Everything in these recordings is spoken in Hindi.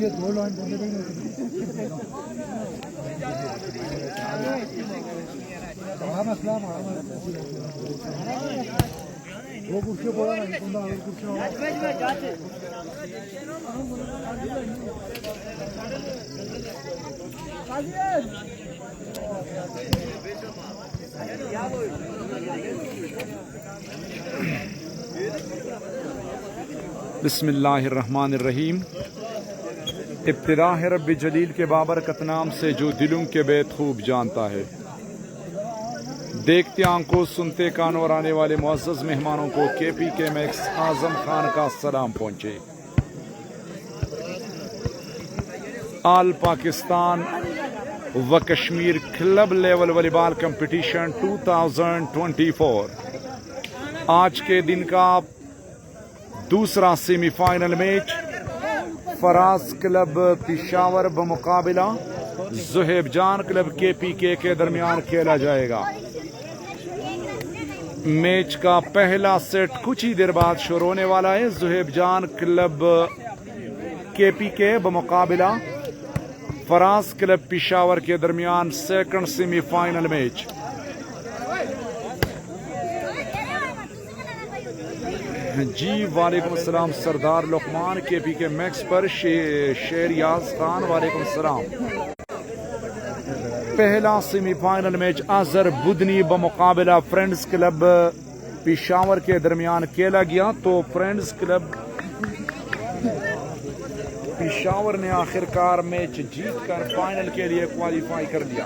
ये दो लाइन वो कुर्सी बोला ना कुर्सी बिस्मिल्लाहिर्रहमानिर्रहीम। इब्तिदा है रब्बी जलील के बाबरकत नाम से जो दिलों के बैत खूब जानता है। देखते आंखों सुनते कानों और आने वाले मुअज़्ज़ज़ मेहमानों को KP के मैक्स आजम खान का सलाम पहुंचे। आल पाकिस्तान व Kashmir club level volleyball competition 2024 आज के दिन का दूसरा semifinal match Faraz club Peshawar बमुकाबिला ज़ुहैब जान क्लब KPK के दरमियान खेला जाएगा। मैच का पहला सेट कुछ ही देर बाद शुरू होने वाला है। ज़ुहैब जान क्लब KPK बमुकाबिला फराज क्लब पिशावर के दरमियान सेकंड सेमीफाइनल मैच। जी वालेकुम अस्सलाम सरदार लुकमान KPK मैक्स पर शेरियाज खान वालेकुम अस्सलाम। पहला सेमीफाइनल मैच अजहर बुदनी बमुकाबिला फ्रेंड्स क्लब पिशावर के दरमियान खेला गया तो फ्रेंड्स क्लब पिशावर ने आखिरकार मैच जीतकर फाइनल के लिए क्वालिफाई कर लिया।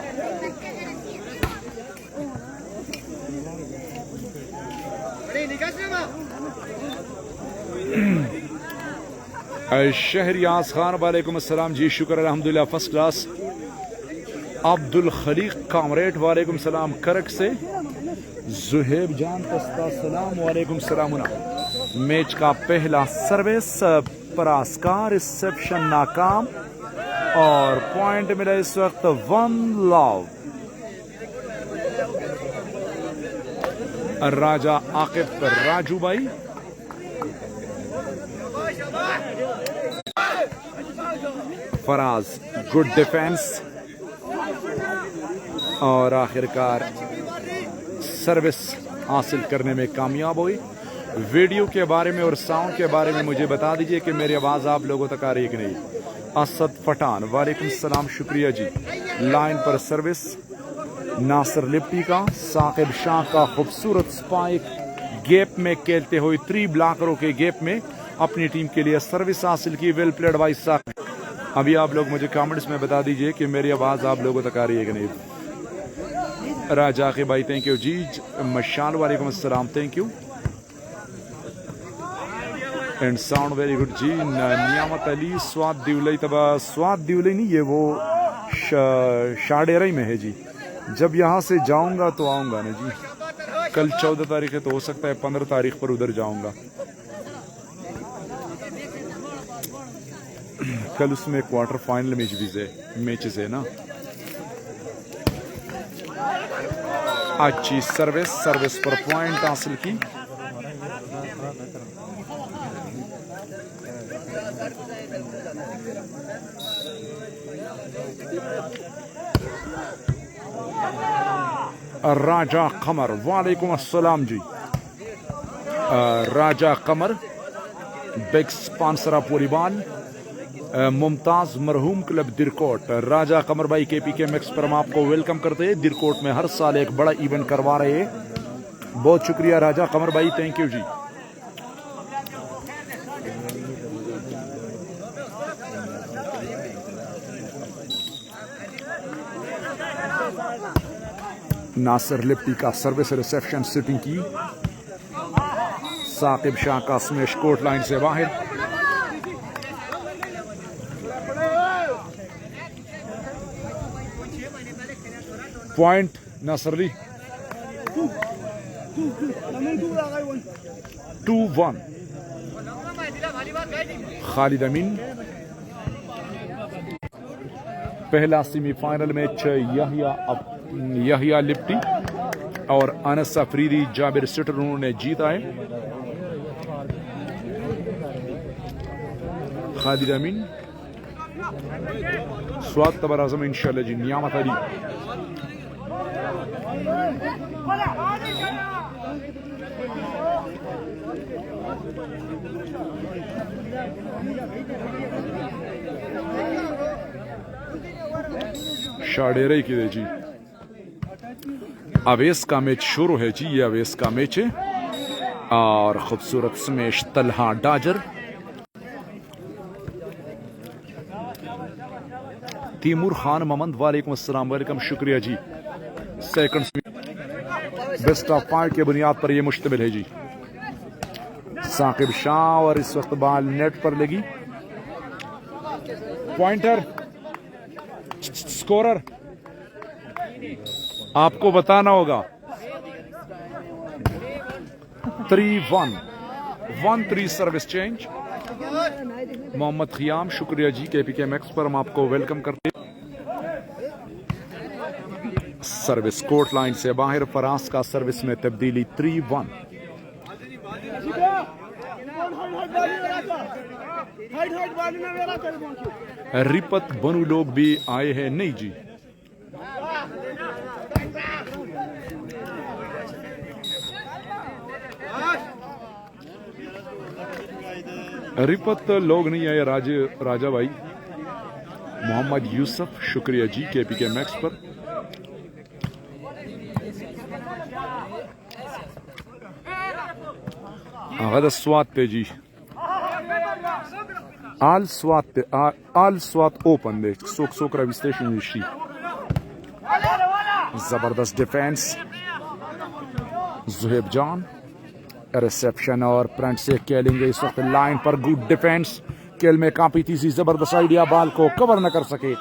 शहरियाज खान वालेकुम अस्सलाम जी शुक्र अल्हम्दुलिल्लाह first class. Abdul Khaleeq comrade वालेकुम सलाम करक से। ज़ुहैब जान पस्ता सलाम वालेकुम सलाम। मैच का पहला सर्विस परास्कार रिसेप्शन नाकाम और पॉइंट मिला इस वक्त 1 लव। राजा आकिब राजू भाई फराज गुड डिफेंस और आखिरकार सर्विस हासिल करने में कामयाब हुई। वीडियो के बारे में और साउंड के बारे में मुझे बता दीजिए कि मेरी आवाज़ आप लोगों तक आ रही है कि नहीं। असद पठान वालेकुम सलाम शुक्रिया जी। लाइन पर सर्विस नासिर लिप्टी का साकिब शाह का खूबसूरत स्पाइक गैप में खेलते हुए 3 ब्लॉकरों के गैप में अपनी टीम के लिए सर्विस हासिल की। Well played by Saqib. अभी आप लोग मुझे कमेंट्स में बता दीजिए कि मेरी आवाज़ आप लोगों तक आ रही है कि नहीं। राजा के भाई थैंक यू जी। मशाल वालेकुम अस्सलाम thank you and sound very good जी। नियामत अली स्वाद दिवलई तबा स्वाद दिवलई नहीं ये वो शाडेरा में है जी। जब यहाँ से जाऊंगा तो आऊंगा ना जी। कल 14 तारीख है तो हो सकता है 15 तारीख पर उधर जाऊंगा। कल उसमें क्वार्टर फाइनल मैचेस है ना। अच्छी सर्विस पर पॉइंट हासिल की। राजा कमर वालेकुम अस्सलाम ji. Raja Qamar big sponsor of volleyball Mumtaz मरहूम क्लब दिरकोट। राजा कमर भाई KPK मैक्स पर हम आपको वेलकम करते हैं। दिरकोट में हर साल एक बड़ा इवेंट करवा रहे हैं। बहुत शुक्रिया राजा कमर भाई थैंक यू जी। नासिर लिप्टी का सर्विस रिसेप्शन सिटिंग की। साकिब शाह का स्मैश कोर्ट लाइन से बाहर। पॉइंट नासिर अली 2-1। खालिद अमीन। पहला सेमीफाइनल मैच यहिया लिप्टी और अनस अफरीदी जाबिर सिटरों ने जीता है। खालिद अमीन स्वाद तबर आजम इंशाल्लाह जी। नियामत अली शाडेरे की दे जी। अवेस का मैच शुरू है जी। ये अवेस का मैच है और खूबसूरत स्मैश तलहा डाजर। तैमूर खान मोहम्मद वालेकुम अस्सलाम, वेलकम, शुक्रिया जी। सेकंड बेस्ट ऑफ 5 के बुनियाद पर यह मुश्तमिल है जी। साकिब शाह और इस वक्त बाल नेट पर लगी। पॉइंटर स्कोरर आपको बताना होगा। 3-1 सर्विस चेंज। मोहम्मद खियाम शुक्रिया जी। KPK मैक्स पर हम आपको वेलकम करते। सर्विस कोर्ट लाइन से बाहर। फराज का सर्विस में तब्दीली। 3-1। रिपत बनू लोग भी आए हैं नहीं जी। रिपत लोग नहीं आए राजा भाई। मोहम्मद यूसुफ शुक्रिया जी KPK मैक्स पर। गलत स्वात जी। आल स्वात ओपन दे सोक रवि स्टेशन। जबरदस्त डिफेंस जुहेब जान। रिसेप्शन और फ्रंट से खेलेंगे इस वक्त लाइन पर। Good defence. खेल में काफी तीसरी जबरदस्त आइडिया, बाल को कवर न कर सके।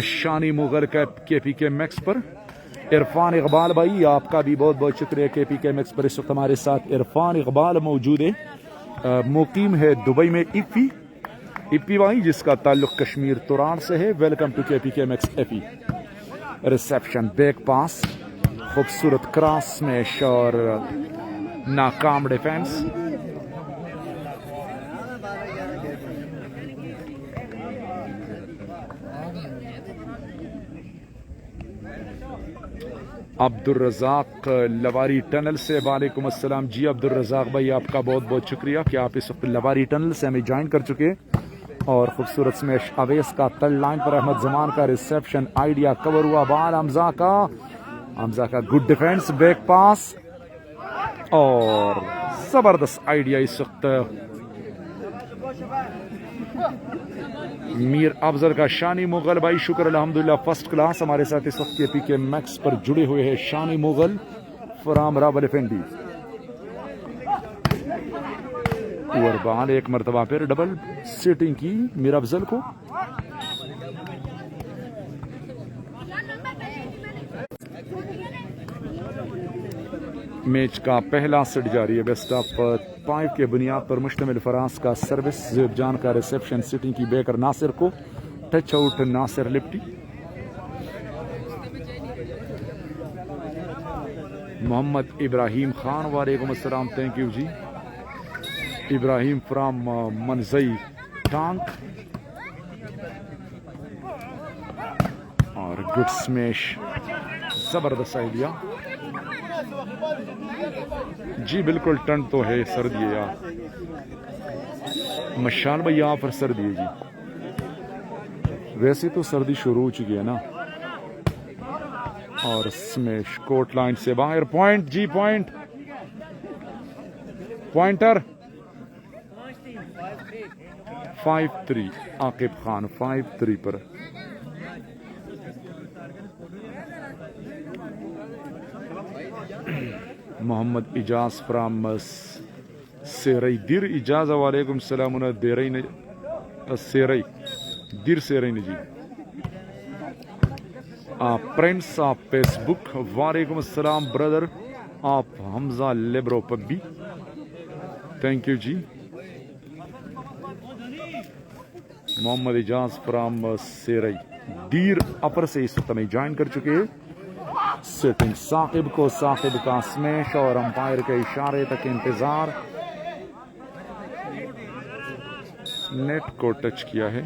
शानी मुगल का KPK मैक्स पर। इरफान इकबाल भाई आपका भी बहुत बहुत शुक्रिया। KPK मैक्स पर इस वक्त हमारे साथ इरफान इकबाल मौजूद है। मुकीम है दुबई में इप्पी भाई, जिसका ताल्लुक कश्मीर तुरान से है। वेलकम टू KPK मैक्स एफी। रिसेप्शन बैक पास, खूबसूरत क्रॉस स्मैश और नाकाम डिफेंस। अब्दुल रज़ाक लवारी टनल से वालेकुम अस्सलाम जी। अब्दुल रज़ाक भाई आपका बहुत बहुत शुक्रिया कि आप इस वक्त लवारी टनल से हमें ज्वाइन कर चुके हैं। और खूबसूरत स्मैश अवेस का तल लाइन पर। अहमद जमान का रिसेप्शन आइडिया कवर हुआ। बाल हमजा का गुड डिफेंस, बैक पास और जबरदस्त आइडिया इस वक्त मीर अफजल का। शानी मुगल भाई शुक्र अल्हम्दुलिल्लाह फर्स्ट क्लास हमारे साथ इस वक्त KPK मैक्स पर जुड़े हुए हैं। शानी मुगल फराम रावल एफएनडी। और बाल एक मरतबा फिर डबल सीटिंग की मीर अफजल को। मैच का पहला सेट जारी है। बेस्ट ऑफ 5 के बुनियाद पर मुश्तमिल फराज का सर्विस, ज़ेब जान का रिसेप्शन, सिटिंग की बेकर नासिर को, touch out Nasir lefty. Mohammad Ibrahim Khan वालेकुम अस्सलाम, थैंक यू जी। इब्राहिम फ्राम मनजई टांक। और गुड स्मैश, जबरदस्त आइडिया जी। बिल्कुल ठंड तो है, सर्दी है यार। मशाल भाई यहाँ पर सर्दी है जी। वैसे तो सर्दी शुरू हो चुकी है ना। और स्मैश कोर्ट लाइन से बाहर। पॉइंट जी, पॉइंटर 5-3 आकिब खान 5-3 पर। मोहम्मद इजाज फ्राम सेरईदिर। इजाज वालेकुम सलाम। सेरई दिर सेरई जी प्रिंस ऑफ फेसबुक वालेकुम अस्सलाम ब्रदर आप हमजा लेब्रो पब्बी थैंक यू जी। मोहम्मद इजाज फ्राम सेरई दीर अपर से इस वक्त हमें ज्वाइन कर चुके हैं। सेटिंग साकिब को साकिब का स्मैश और अंपायर के इशारे तक इंतजार। नेट को टच किया है।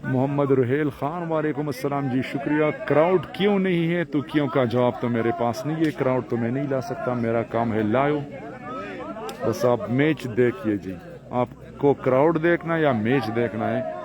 मोहम्मद रुहेल खान वालेकुम अस्सलाम जी शुक्रिया। क्राउड क्यों नहीं है तो क्यों का जवाब तो मेरे पास नहीं है। क्राउड तो मैं नहीं ला सकता, मेरा काम है लायो। बस आप मैच देखिए जी। आपको क्राउड देखना या मैच देखना है?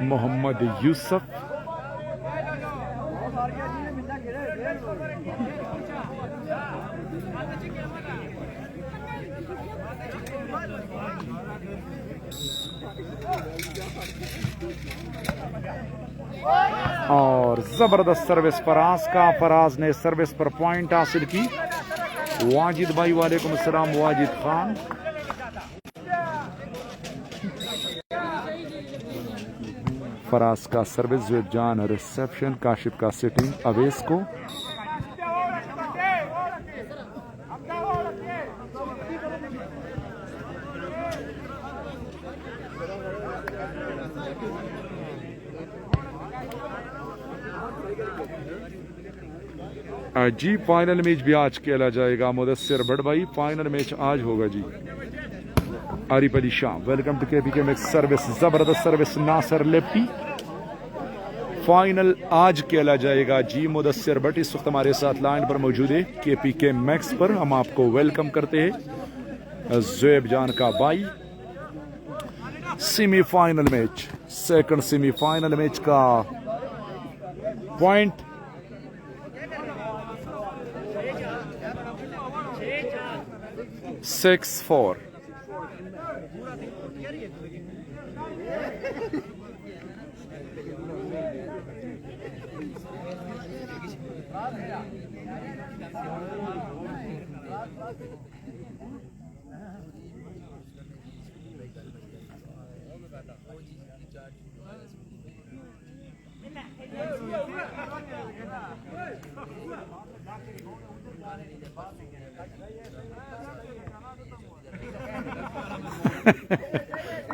मोहम्मद यूसुफ और जबरदस्त सर्विस फराज का। फराज ने सर्विस पर पॉइंट हासिल की। वाजिद भाई वालेकुम अस्सलाम वाजिद खान। फराज का सर्विस जुएब जान रिसेप्शन। काशिफ का सिटिंग अवेस को। जी फाइनल मैच भी आज खेला जाएगा। मुदस्सिर भट्ट भाई फाइनल मैच आज होगा जी। Arif Ali Shah welcome to KPK max service. जबरदस्त सर्विस नासर लेफ्टी। फाइनल आज खेला जाएगा जी। मुदस्सिर भट्ट इस वक्त हमारे साथ लाइन पर मौजूद है केपीके मैक्स पर। हम आपको वेलकम करते हैं। जुएब जान का भाई semifinal match, second semifinal match का पॉइंट 6-4।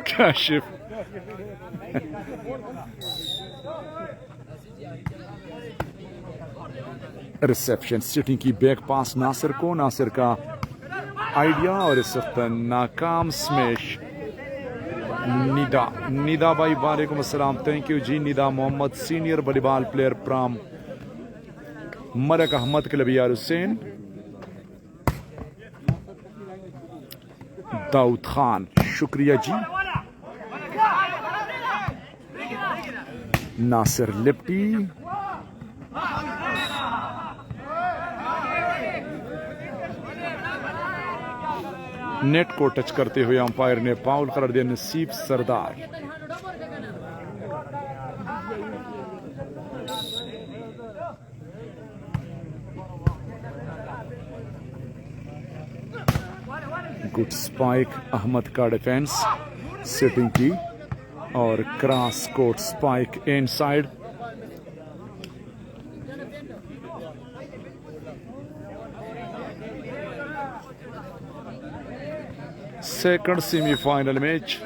काशिफ रिसेप्शन सिटिंग की बैक पास नासिर को। नासिर का आइडिया और इस वक्त नाकाम स्मैश। निदा भाई वालेकुम अस्सलाम थैंक यू जी। Nida Mohammad senior volleyball player from Malak Ahmad क्लबियार हुसैन। दाऊद खान शुक्रिया जी। नासिर लिप्टी नेट को टच करते हुए अंपायर ने फाउल करार दिया। नसीब सरदार गुड स्पाइक। अहमद का डिफेंस सिटिंग की और cross court spike inside. Second semifinal match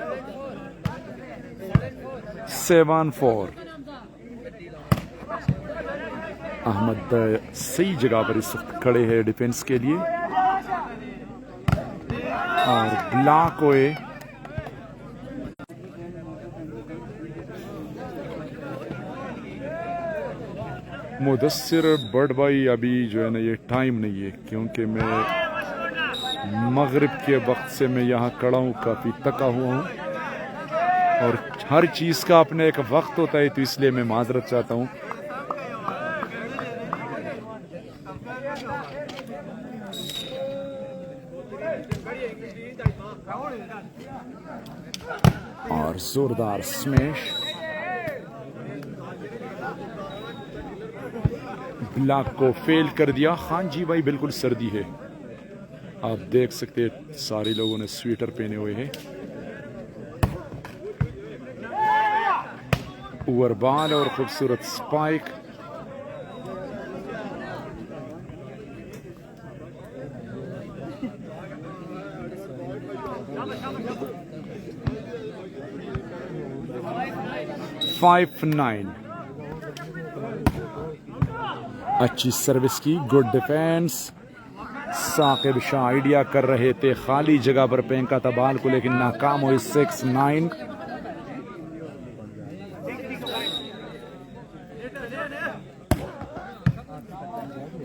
7-4। Ahmed सही जगह पर इस वक्त खड़े हैं डिफेंस के लिए और ब्लॉक हुए। मुदस्सिर बड़ भाई अभी जो है ना ये टाइम नहीं है, क्योंकि मैं मगरिब के वक्त से मैं यहाँ खड़ा हूँ, काफ़ी थका हुआ हूँ और हर चीज़ का अपना एक वक्त होता है, तो इसलिए मैं माजरत चाहता हूँ। और जोरदार स्मैश, ब्लॉक को फेल कर दिया। खान जी भाई बिल्कुल सर्दी है, आप देख सकते हैं सारे लोगों ने स्वेटर पहने हुए हैं। ओवर बॉल और खूबसूरत स्पाइक। फाइव 9। अच्छी सर्विस की, good defence. Saqib Shah idea कर रहे थे, खाली जगह पर फेंका था बाल को, लेकिन नाकाम हुई। 6-9।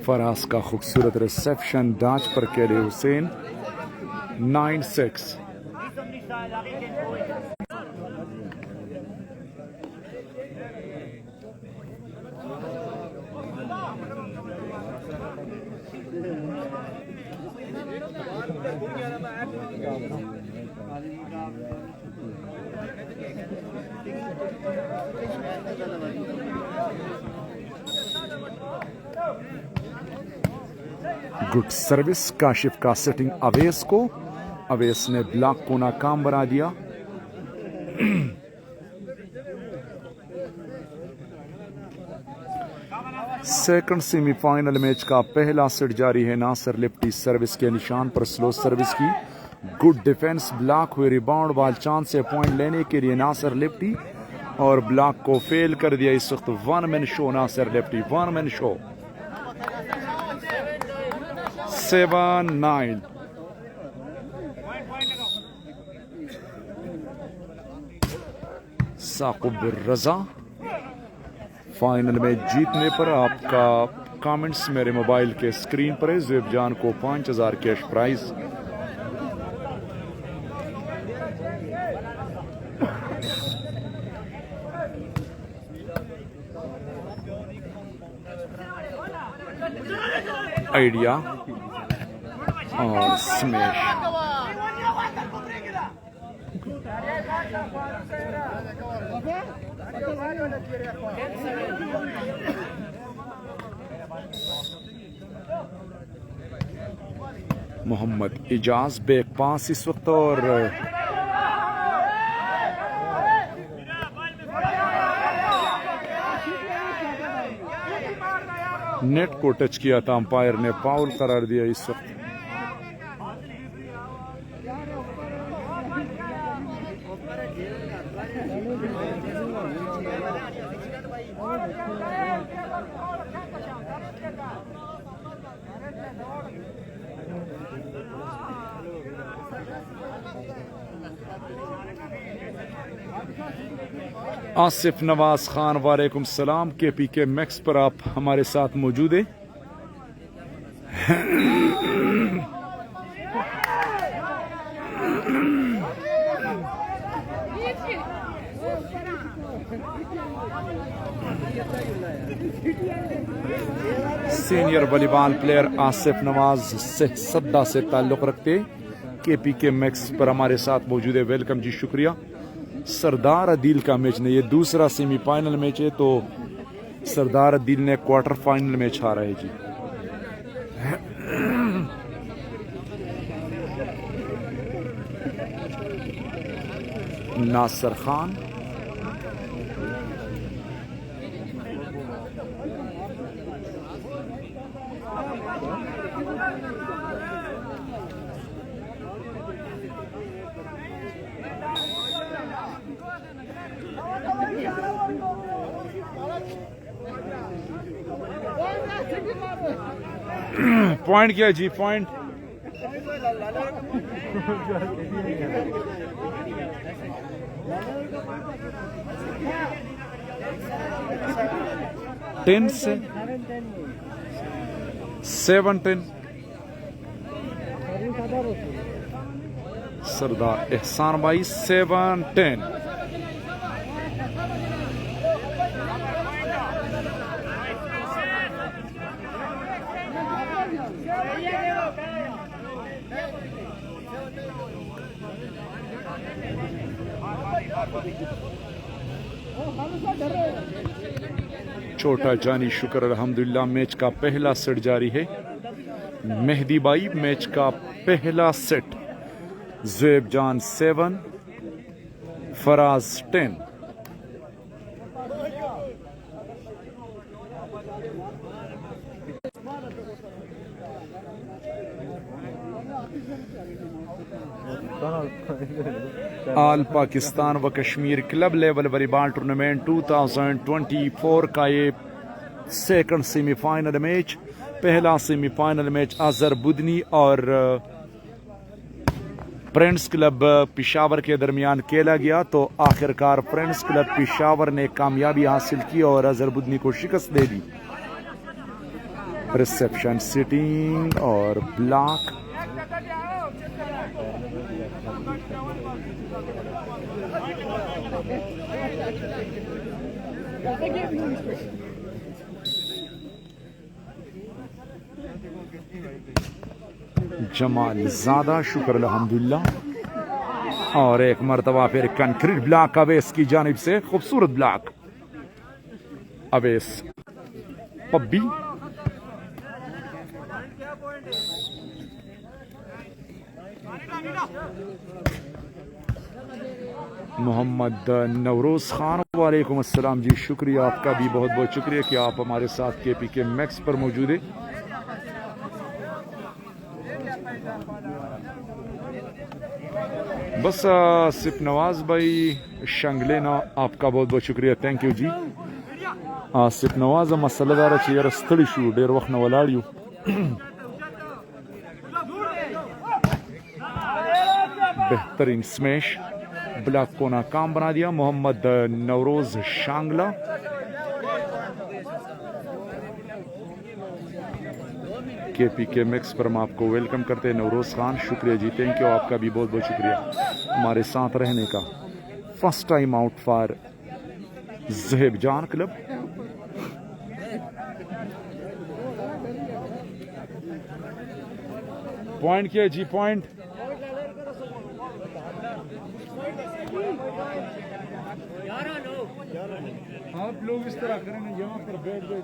फराज का खूबसूरत रिसेप्शन डाच पर केले हुसैन। 9-6। गुड सर्विस काशिफ का सेटिंग अवेस को। अवेस ने ब्लॉक को नाकाम बना दिया। सेकंड सेमीफाइनल मैच का पहला सेट जारी है। नासिर लिप्टी सर्विस के निशान पर स्लो सर्विस की, गुड डिफेंस। ब्लॉक हुए, रिबाउंड बॉल चांस से पॉइंट लेने के लिए नासिर लिप्टी, और ब्लॉक को फेल कर दिया। इस वक्त 1 मैन शो नासिर लिप्टी, 1 man show. 7-9। Saqib Raza. Final में जीतने पर आपका कमेंट्स मेरे मोबाइल के स्क्रीन पर है। ज़ेब जान को 5000 कैश प्राइज। आइडिया और smash. Mohammad Ijaz back pass इस वक्त, और नेट को टच किया था, अंपायर ने फाउल करार दिया इस वक्त। आसिफ नवाज खान वालेकुम सलाम। KPK मैक्स पर आप हमारे साथ मौजूद है। Senior volleyball player Asif Nawaz से सद्दा से ताल्लुक रखते KPK मैक्स पर हमारे साथ मौजूद है। वेलकम जी, शुक्रिया। सरदार अदील का मैच नहीं, ये दूसरा सेमीफाइनल मैच है, तो सरदार अदील ने क्वार्टर फाइनल मैच हारा है जी। नासिर खान, पॉइंट क्या है जी? पॉइंट 10 से 17 सरदार एहसान भाई 7-10। छोटा जानी शुक्र अल्हम्दुलिल्लाह। मैच का पहला सेट जारी है। मेहदी भाई मैच का पहला सेट। ज़ुएब जान 7 फराज 10। आल पाकिस्तान व Kashmir club level volleyball tournament 2024 का ये सेकंड सेमीफाइनल मैच। पहला सेमीफाइनल मैच अजहर बुदनी और फ्रेंड्स क्लब पिशावर के दरमियान खेला गया, तो आखिरकार फ्रेंड्स क्लब पिशावर ने कामयाबी हासिल की और अजहर बुदनी को शिकस्त दे दी। रिसेप्शन सिटिंग और ब्लॉक। जमाल ज्यादा शुक्र अल्हम्दुलिल्लाह। और एक मरतबा फिर कंक्रीट ब्लॉक अवेस की जानिब से, खूबसूरत ब्लॉक अवेस पब्बी। मोहम्मद नवरोज खान वालेकुम अस्सलाम जी, शुक्रिया आपका भी बहुत बहुत शुक्रिया कि आप हमारे साथ KPK मैक्स पर मौजूद है। बस सिर्फ नवाज भाई शंगले ना आपका बहुत बहुत शुक्रिया, थैंक यू जी। सिर्फ नवाज मसलदार यार स्थली शू डेर वक्त न वलाड़ियो। बेहतरीन स्मैश, ब्लॉक को नाकाम बना दिया मोहम्मद नवरोज शांगला। KPK मैक्स पर हम आपको वेलकम करते हैं। नवरोज खान शुक्रिया जी, थैंक यू, आपका भी बहुत बहुत शुक्रिया हमारे साथ रहने का। First time out for Zuaib जान क्लब। पॉइंट क्या जी? पॉइंट आप लोग इस तरह करें, यहाँ पर बैठ गए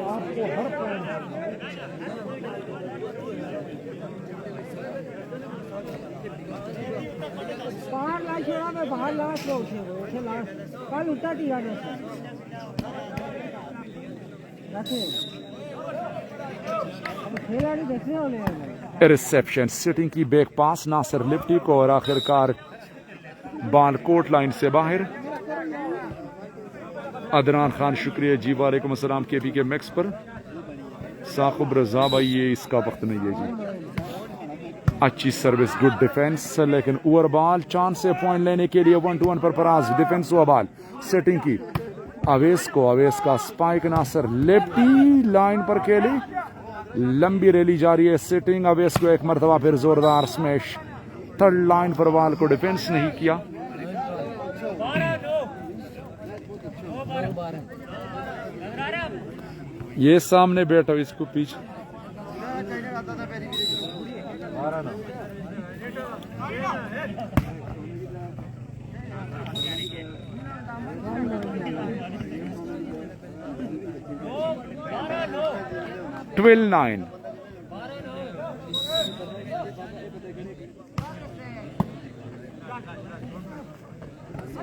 आपको हर बाहर ला छोड़ा, मैं बाहर लास्ट में उठे लास्ट कल उठा दिया खेला नहीं देखने वाले। रिसेप्शन सिटिंग की बैक पास नासिर लिप्टी को और आखिरकार बाल कोर्ट लाइन से बाहर। अदनान खान शुक्रिया जी, वालेकुम अस्सलाम KPK मैक्स पर। साकुब रजा भाई ये इसका वक्त नहीं है जी। अच्छी सर्विस, गुड डिफेंस, लेकिन ओवर बॉल चांस से पॉइंट लेने के लिए 1-2-1 पर फराज। डिफेंस हुआ बॉल सेटिंग की अवेस को, अवेस का स्पाइक नासिर लेफ्टी लाइन पर खेली, लंबी रैली जारी है। सेटिंग अवेस को एक मरतबा फिर जोरदार स्मैश, थर्ड लाइन पर बॉल को डिफेंस नहीं किया। ये सामने बैठो, इसको पीछे 12-9।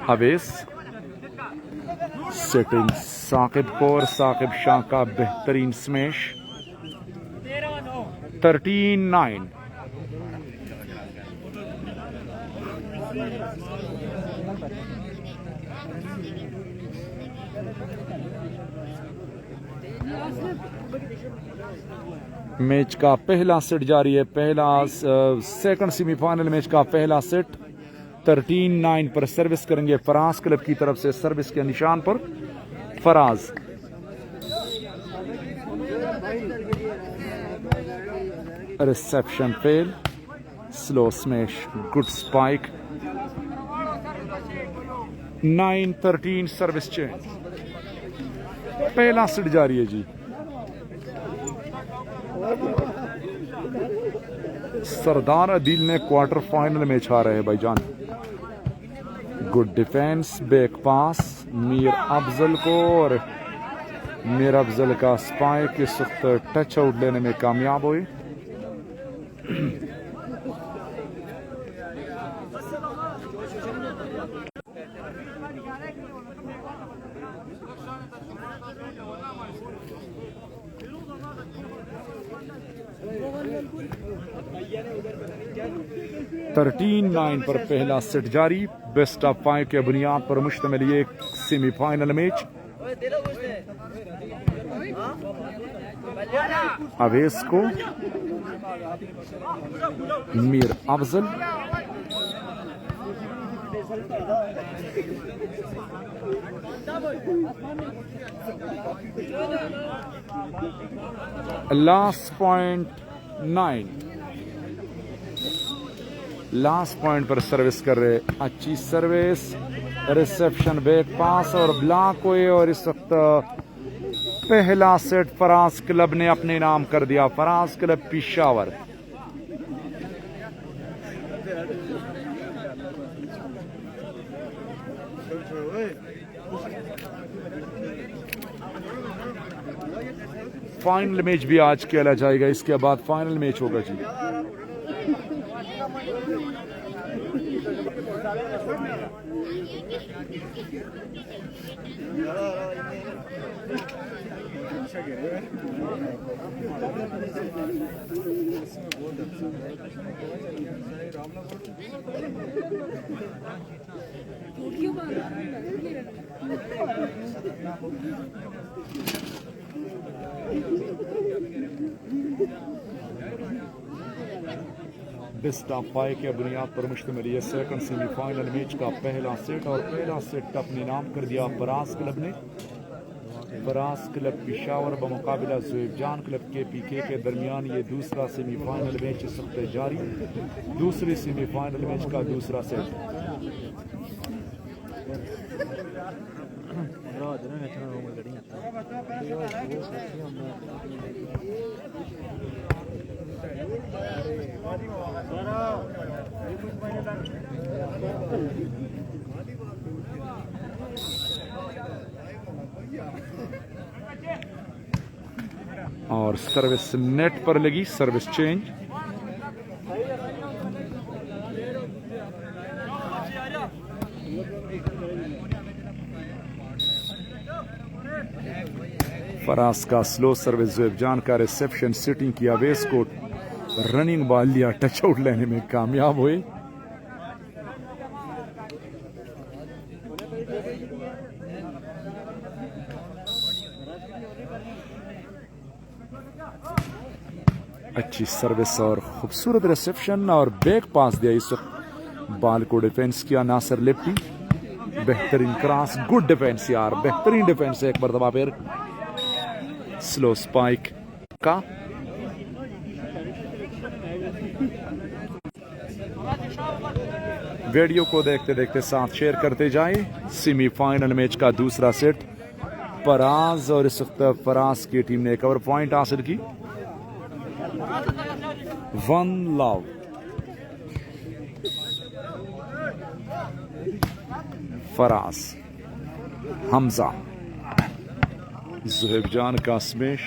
अवेस सेटिंग साकिब को और साकिब शाह का बेहतरीन स्मैश। 13-9। मैच का पहला सेट जारी है। पहला सेकंड सेमीफाइनल मैच का पहला सेट 13-9 पर सर्विस करेंगे फराज क्लब की तरफ से। सर्विस के निशान पर Faraz. Reception fail, slow smash, good spike. 9-13 service change. पहला सेट जारी है जी। सरदार अदील ने क्वार्टर फाइनल में छा रहे हैं भाईजान। गुड डिफेंस, बैक पास मीर अफजल को, और मीर अफजल का स्पाइक इस वक्त टच आउट लेने में कामयाब हुए। थर्टीन 9 पर पहला सेट जारी। बेस्ट ऑफ 5 के बुनियाद पर मुश्तमिल ये सेमीफाइनल मैच। अवेस को, Mir Afzal, last point 9। Last point पर सर्विस कर रहे। अच्छी सर्विस, रिसेप्शन, बैक पास और ब्लॉक हुए। और इस वक्त पहला सेट फराज क्लब ने अपने नाम कर दिया। Faraz club Peshawar. Final match भी आज खेला जाएगा। इसके बाद फाइनल मैच होगा जी। बेस्ट ऑफ 5 के बुनियाद पर मुश्तमिल ये सेकंड सेमीफाइनल मैच का पहला सेट। और पहला सेट अपने नाम कर दिया फराज क्लब ने। फराज क्लब पेशावर बमुकाबिला ज़ुएब जान क्लब के पीके के दरमियान ये दूसरा सेमीफाइनल मैच इस वक्त जारी। दूसरे सेमीफाइनल मैच का दूसरा सेट। और सर्विस नेट पर लगी। Service change. फराज का स्लो सर्विस, ज़ुएब जान का रिसेप्शन, सिटिंग किया, वेस्ट को रनिंग बॉल लिया, टच आउट लेने में कामयाब हुए। अच्छी सर्विस और खूबसूरत रिसेप्शन और बैक पास दिया। इस वक्त बॉल को डिफेंस किया नासिर लिप्टी। बेहतरीन क्रॉस, गुड डिफेंस यार, बेहतरीन डिफेंस है एक मरतबा फिर। स्लो स्पाइक का वीडियो को देखते देखते साथ शेयर करते जाएं। सेमीफाइनल मैच का दूसरा सेट फराज और इस वक्त फराज की टीम ने एक और पॉइंट हासिल की। 1 लव। फराज, हमजा, ज़ुएब जान का smash.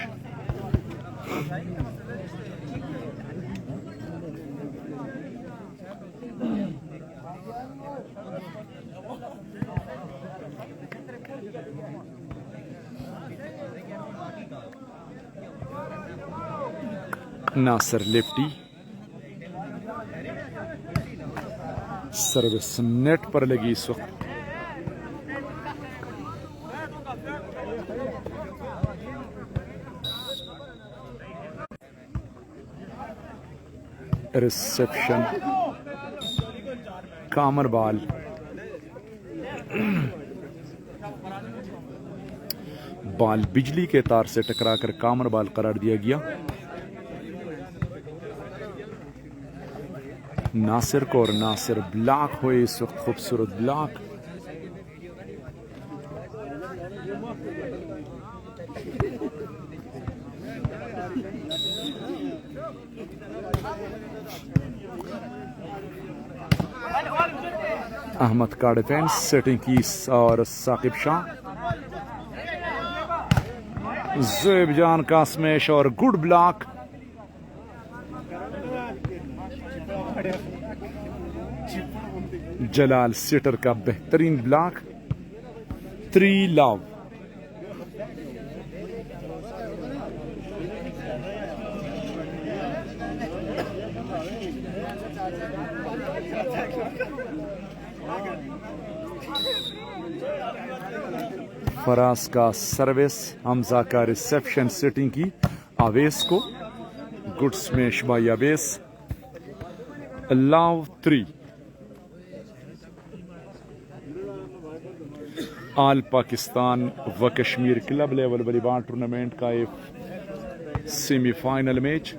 Nasir lefty service net पर लगी इस वक्त। रिसेप्शन कामर बाल, बाल बिजली के तार से टकराकर कामर बाल करार दिया गया। नासिर को और नासिर ब्लॉक हुए इस वक्त, खूबसूरत ब्लॉक। अहमद का डिफेंस, सेटिंग की और साकिब शाह, ज़ेब जान का स्मैश और गुड ब्लॉक। जलाल सेटर का बेहतरीन ब्लॉक। 3 लव। फराज का सर्विस, हमजा का रिसेप्शन, सेटिंग की आवेश को, गुड स्मैश बाय आवेश। लव 3। आल पाकिस्तान व Kashmir club level volleyball tournament का एक सेमीफाइनल मैच।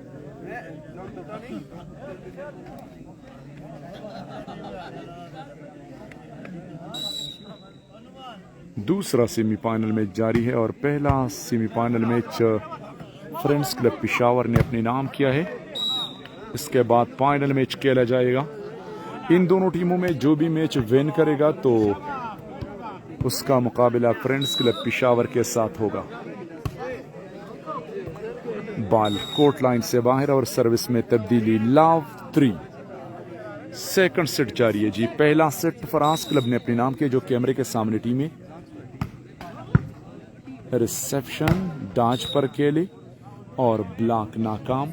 दूसरा सेमीफाइनल मैच जारी है और पहला semifinal match friends club Peshawar ने अपने नाम किया है। इसके बाद फाइनल मैच खेला जाएगा। इन दोनों टीमों में जो भी मैच विन करेगा तो उसका मुकाबला फ्रेंड्स क्लब पेशावर के साथ होगा। बॉल कोर्ट लाइन से बाहर और सर्विस में तब्दीली। लव 3। सेकंड सेट जारी है जी। पहला सेट फराज क्लब ने अपने नाम किया जो कैमरे के सामने टीम है। रिसेप्शन डांच पर खेले और ब्लॉक नाकाम।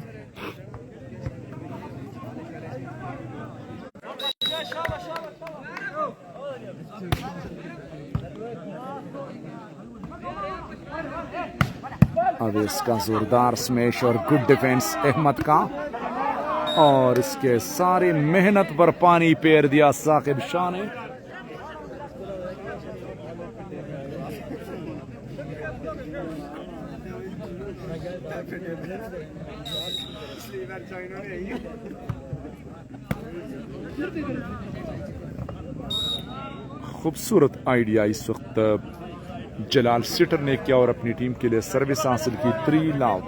अब इसका जोरदार स्मैश और गुड डिफेंस अहमद का, और इसके सारे मेहनत पर पानी फेर दिया साकिब शाह ने। खूबसूरत आइडिया इस वक्त जलाल सिटर ने किया और अपनी टीम के लिए सर्विस हासिल की। 3 लव।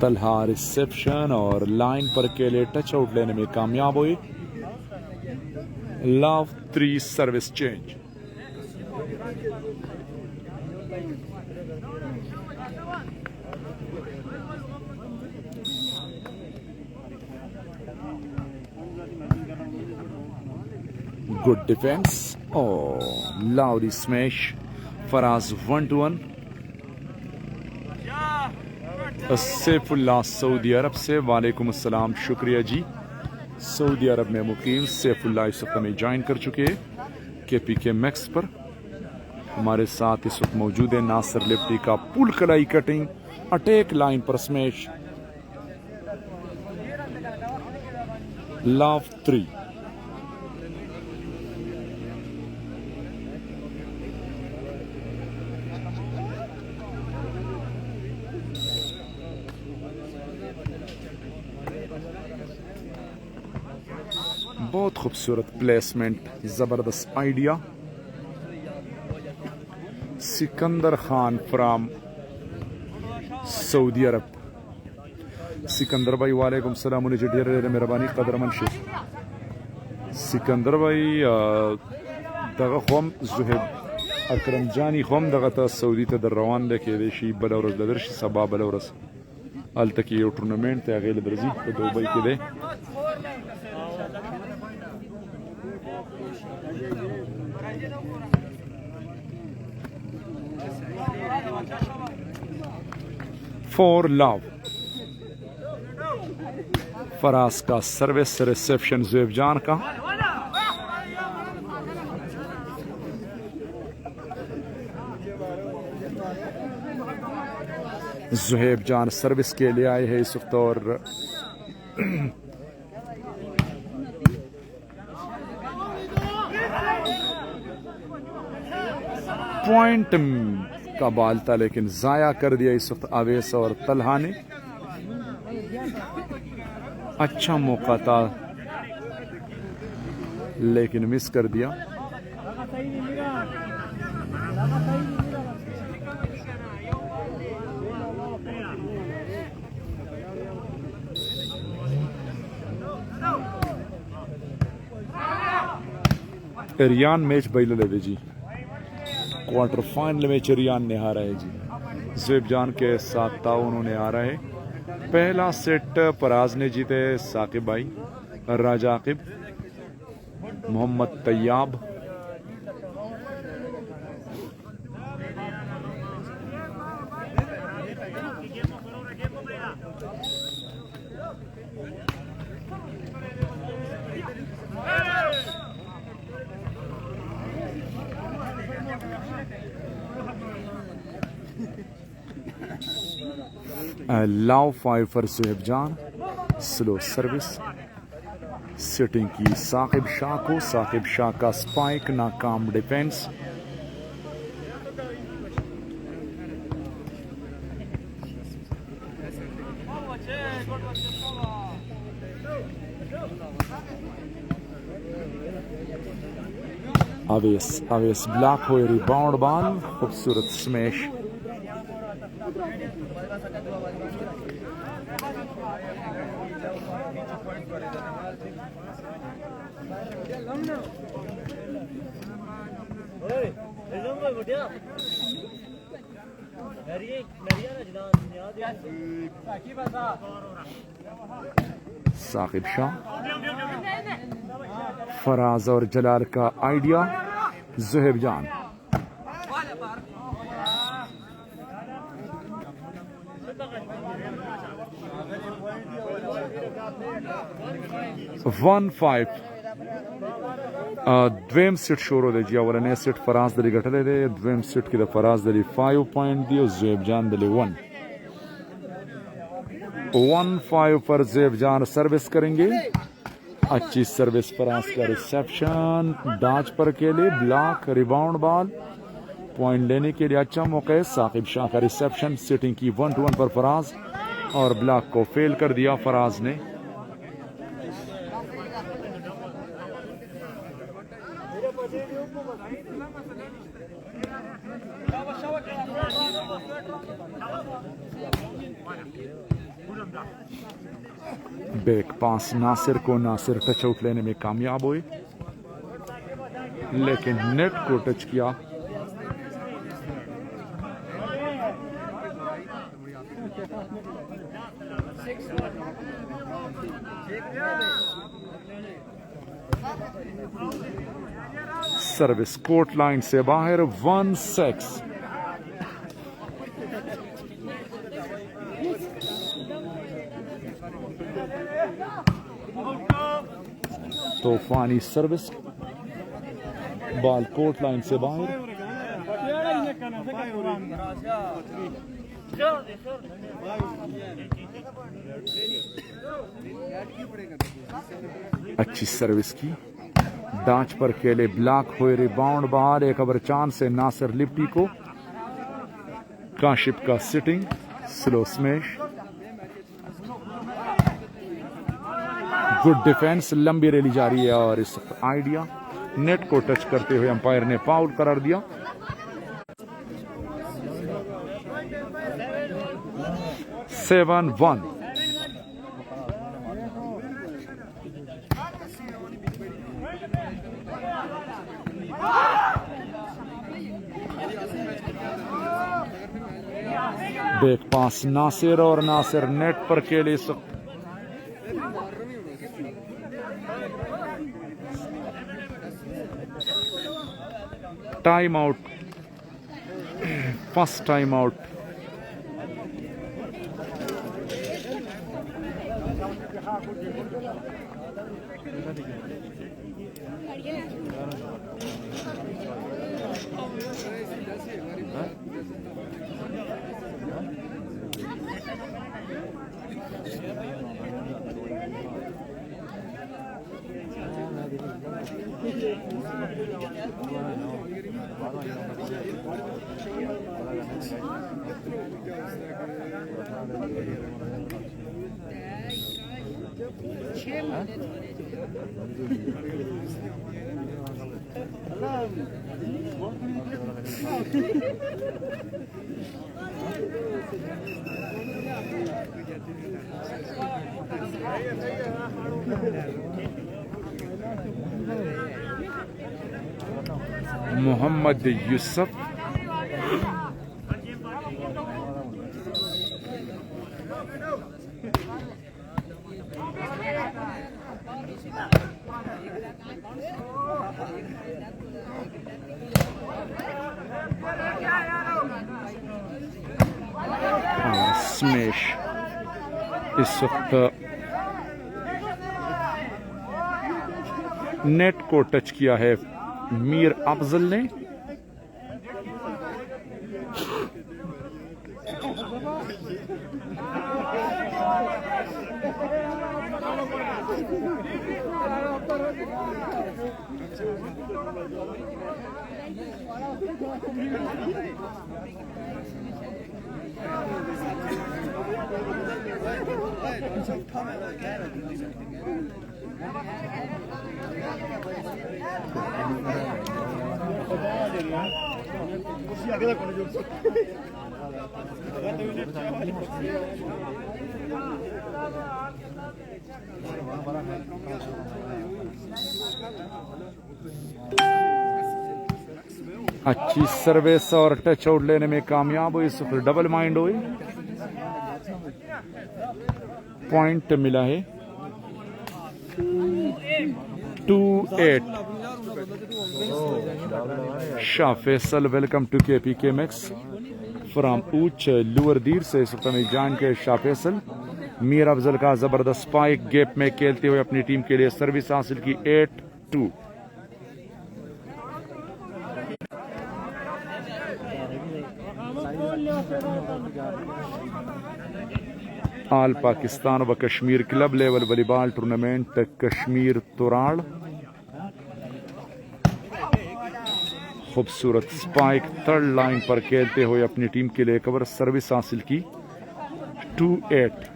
तलहा रिसेप्शन और लाइन पर के लिए टच आउट लेने में कामयाब हुए। Love 3 service change. Good defence और लाउडी स्मैश। फराज 1-1। सैफुल्लाह सऊदी अरब से, वालेकुम अस्सलाम, शुक्रिया जी। सऊदी अरब में मुकीम सैफुल्लाह इस वक्त में ज्वाइन कर चुके हैं KPK मैक्स पर। हमारे साथ इस वक्त मौजूद है नासिर लेफ्टी का पुल कलाई कटिंग, अटैक लाइन पर स्मैश। लव 3। बहुत खूबसूरत प्लेसमेंट, जबरदस्त idea. Sikandar Khan from Saudi Arab. Sikandar भाई वालेकुम सलाम, मुझे ढेर मेहरबानी, कदर मंशी। सिकंदर भाई दगा खोम जुहेब अकरम जानी खोम दगा सऊदी ते दर रवान दे के देशी बलौरस दर्श सबा बलौरस अल तक ये टूर्नामेंट ते अगले दर्जी तो दुबई के दे। 4 लव। फराज का सर्विस, रिसेप्शन ज़ुहैब जान का। ज़ुहैब जान सर्विस के लिए आए हैं इस वक्त और पॉइंट का बाल था लेकिन जाया कर दिया इस वक्त अवेस और तलहा ने। अच्छा मौका था लेकिन मिस कर दिया। रियान मैच बैले जी, क्वार्टर फाइनल में रियान ने हारा है जी। ज़ुहैब जान के साथ ताउन उन्होंने हारा है। पहला सेट फराज ने जीते, साकिब भाई, राजा आकिब, मोहम्मद तैयाब, लाव 5 फॉर ज़ुहैब जान। स्लो सर्विस, सिटिंग की साकिब शाह को। साकिब शाह का स्पाइक, नाकाम डिफेंस। अवेस ब्लॉक हुए, रिबाउंड बॉल, खूबसूरत स्मैश। साकिब शाह, फराज और जलाल का आइडिया। ज़ुहैब जान, वन 5 द्वेम सीट शुरू दे जी। अवलने सीट फराज दली गठले दे, द्वेम सीट की फराज दली 5 पॉइंट दियो, ज़ुहैब जान दली 1 5 पर ज़ुहैब जान सर्विस करेंगे। अच्छी सर्विस, फराज का रिसेप्शन, डाच पर के लिए ब्लॉक, रिबाउंड बॉल, पॉइंट लेने के लिए अच्छा मौका है। साकिब शाह का रिसेप्शन, सिटिंग की 1-1 पर फराज और ब्लॉक को फेल कर दिया फराज ने। बैक पास नासिर को, नासिर टच आउट लेने में कामयाब हुए लेकिन नेट को टच किया। सर्विस कोर्ट लाइन से बाहर, 1-6। तूफानी सर्विस, बॉल कोर्ट लाइन से बाहर। अच्छी सर्विस की, डांच पर केले, ब्लॉक हुए, रिबाउंड बाहर। एक ओवर चांद से नासिर लिप्टी को। काशिफ का sitting, slow smash, good defence, लंबी रैली जारी है और इस आइडिया नेट को टच करते हुए अंपायर ने फाउल करार दिया। सेवन 1। बैक पास नासिर और नासिर नेट पर खेले। Time out first time out. Mohammad Yousuf, smash इस वक्त नेट को टच किया है मीर अफजल ने। अच्छी सर्विस और टच आउट लेने में कामयाब हुई, फिर डबल माइंड हुई, पॉइंट मिला है 2-8। Shah Faisal welcome to KPK Max from Uch लुअरदीर से इस वक्त में जान के शाह फैसल मीर अफजल का जबरदस्त स्पाइक गैप में खेलते हुए अपनी टीम के लिए सर्विस हासिल की 8-2। आल पाकिस्तान व Kashmir club level volleyball tournament Kashmir तुराड़, खूबसूरत स्पाइक थर्ड लाइन पर खेलते हुए अपनी टीम के लिए कवर सर्विस हासिल की 2-8।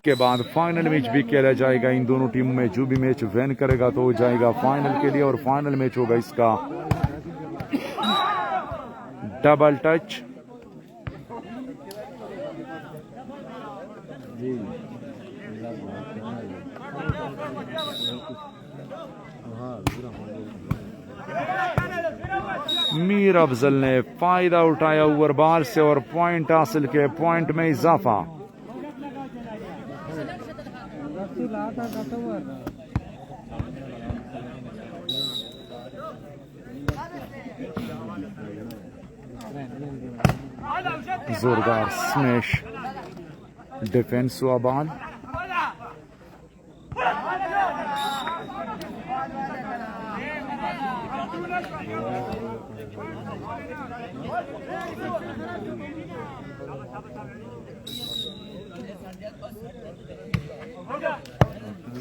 के बाद फाइनल मैच भी खेला जाएगा। इन दोनों टीमों में जो भी मैच विन करेगा तो हो जाएगा फाइनल के लिए, और फाइनल मैच होगा इसका डबल टच। मीर अफजल ने फायदा उठाया ओवर बॉल से और पॉइंट हासिल किए, पॉइंट में इजाफा। जोरदार स्मैश, डिफेंस हुआ बॉल।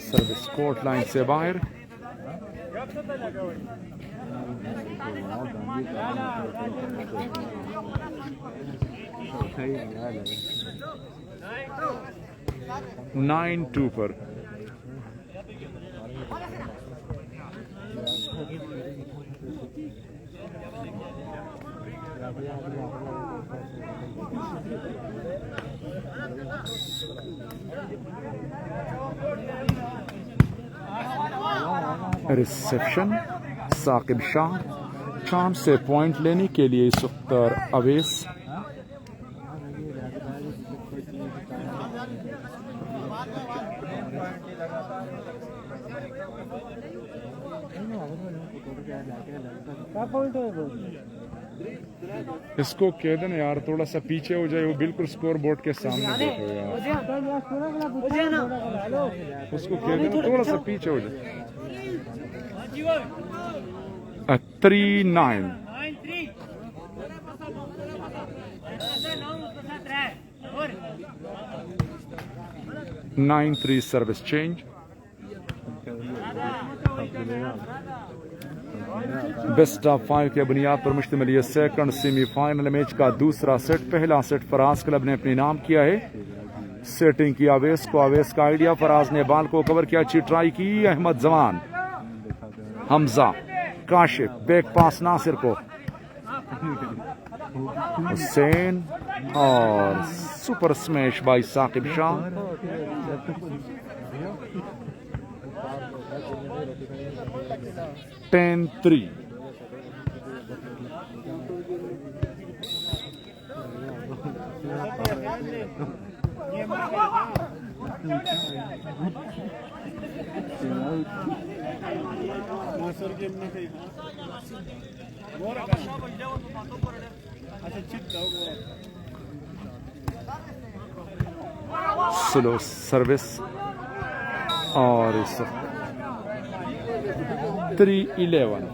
सर्विस कोर्ट लाइन से बाहर। नाइन 2 पर रिसेप्शन साकिब शाह चांस से पॉइंट लेने के लिए इस वक्त अवेस। क्या पॉइंट है वो? इसको कह देना यार थोड़ा सा पीछे हो जाए, वो बिल्कुल स्कोर बोर्ड के सामने बैठो यार। उसको कह देना थोड़ा सा पीछे हो जाए। 3-9 9-3 सर्विस चेंज। बेस्ट ऑफ 5 के बुनियाद पर मुश्तमिल ये सेकंड सेमीफाइनल मैच का दूसरा सेट। पहला सेट फराज क्लब ने अपने नाम किया है। सेटिंग की आवेश को, आवेश का आइडिया, फराज ने बाल को कवर किया, अच्छी ट्राई की, अहमद जमान, हमजा, काशिफ, बैक पास नासिर को, हुसैन और super smash by Saqib Shah. Ten 3 slow service और इस 3-11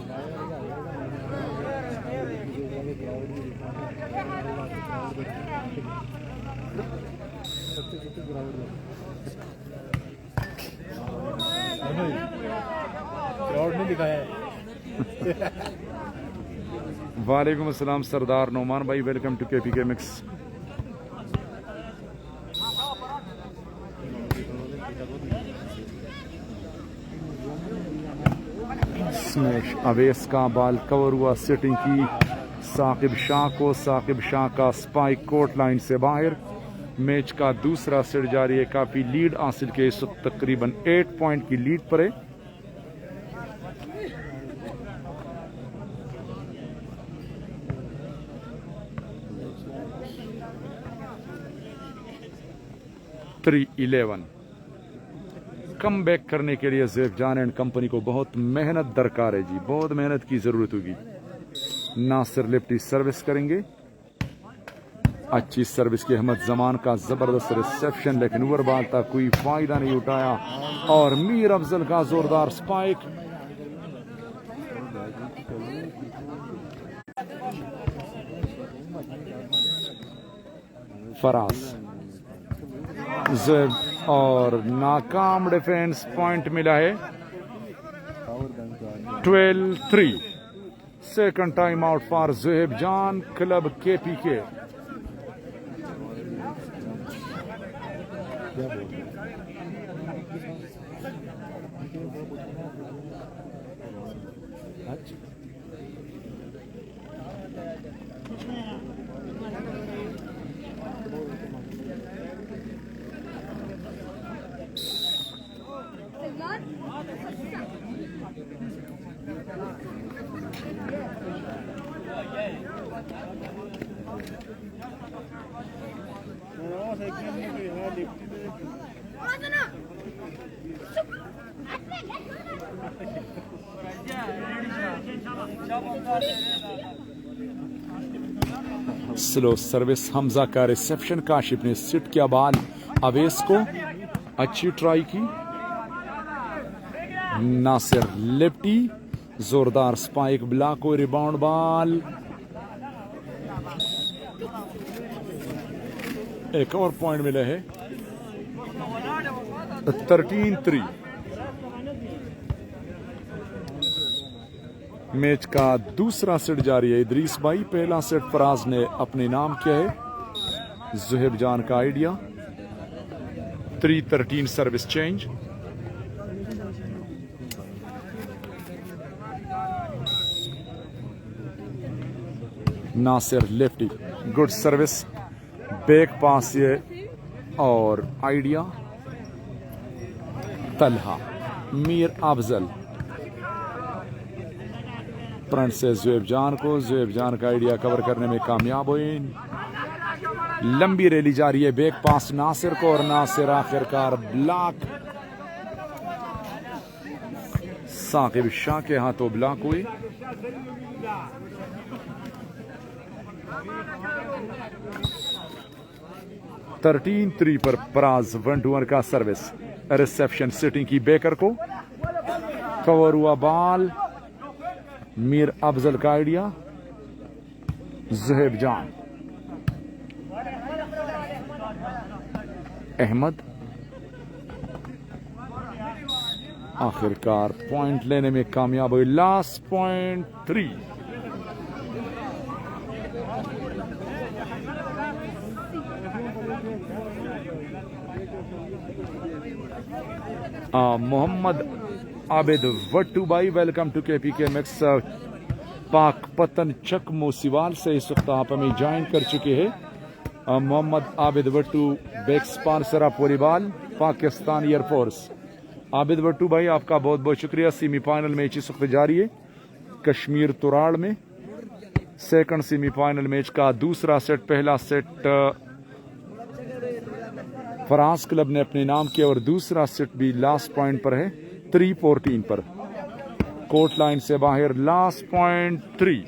वालेकुम अस्सलाम सरदार नोमान भाई, welcome to KPK mix. Smash Awais का बाल कवर हुआ, सेटिंग की साकिब शाह को, साकिब शाह का स्पाइक कोर्ट लाइन से बाहर। मैच का दूसरा सेट जारी है, काफी लीड हासिल के, इस वक्त तकरीबन 8 पॉइंट की लीड पर है। थ्री 11 कम बैक करने के लिए ज़ैफ जान एंड कंपनी को बहुत मेहनत दरकार है जी, बहुत मेहनत की जरूरत होगी। नासिर लिफ्टी सर्विस करेंगे, अच्छी सर्विस की, अहमद जमान का जबरदस्त रिसेप्शन, लेकिन ओवर बॉल तक कोई फायदा नहीं उठाया, और मीर अफजल का जोरदार स्पाइक। फराज ज़ैफ और नाकाम डिफेंस, पॉइंट मिला है 12-3। सेकंड टाइम आउट फॉर ज़ैफ जान, club KPK। Slow service, Hamza का रिसेप्शन, काशिफ ने सिट किया बाल अवेस को, अच्छी ट्राई की, नासिर लेफ्टी, जोरदार स्पाइक, ब्लॉक को, रिबाउंड बॉल, एक और पॉइंट मिले है 13-3। मैच का दूसरा सेट जारी है इदरीस भाई। पहला सेट फराज ने अपने नाम किया है, ज़ुहैब जान का idea. 3-13 service change. Nasir lefty, good service, back pass ये और आइडिया। तलहा, मीर अफजल, फ्रंट से ज़ुहैब जान को, ज़ुहैब जान का आइडिया कवर करने में कामयाब हुए। लंबी रैली जारी है, बैक पास नासिर को और नासिर आखिरकार ब्लॉक। साकिब शाह के हाथों ब्लॉक हुई। थर्टीन 3 पर पराज 1-2 का सर्विस। रिसेप्शन सिटिंग की बेकर को, कवर हुआ बॉल, मीर अफजल का आइडिया, ज़ुहैब जान, अहमद आखिरकार पॉइंट लेने में कामयाब हुई। Last point 3। मोहम्मद आबिद वट्टू भाई, वेलकम टू KPK मिक्स। पाक पतन चक मोसीवाल से इस वक्त आप हमें ज्वाइन कर चुके हैं। Mohammad Abid Wattoo, back sponsor of volleyball Pakistan air force. Abid Wattoo भाई आपका बहुत बहुत शुक्रिया। सेमीफाइनल मैच इस वक्त जारी है कश्मीर तुराड़ में। सेकंड सेमीफाइनल मैच का दूसरा सेट, पहला सेट फराज क्लब ने अपने नाम किया और दूसरा सेट भी लास्ट पॉइंट पर है 3-14 पर। कोर्ट लाइन से बाहर last point 3।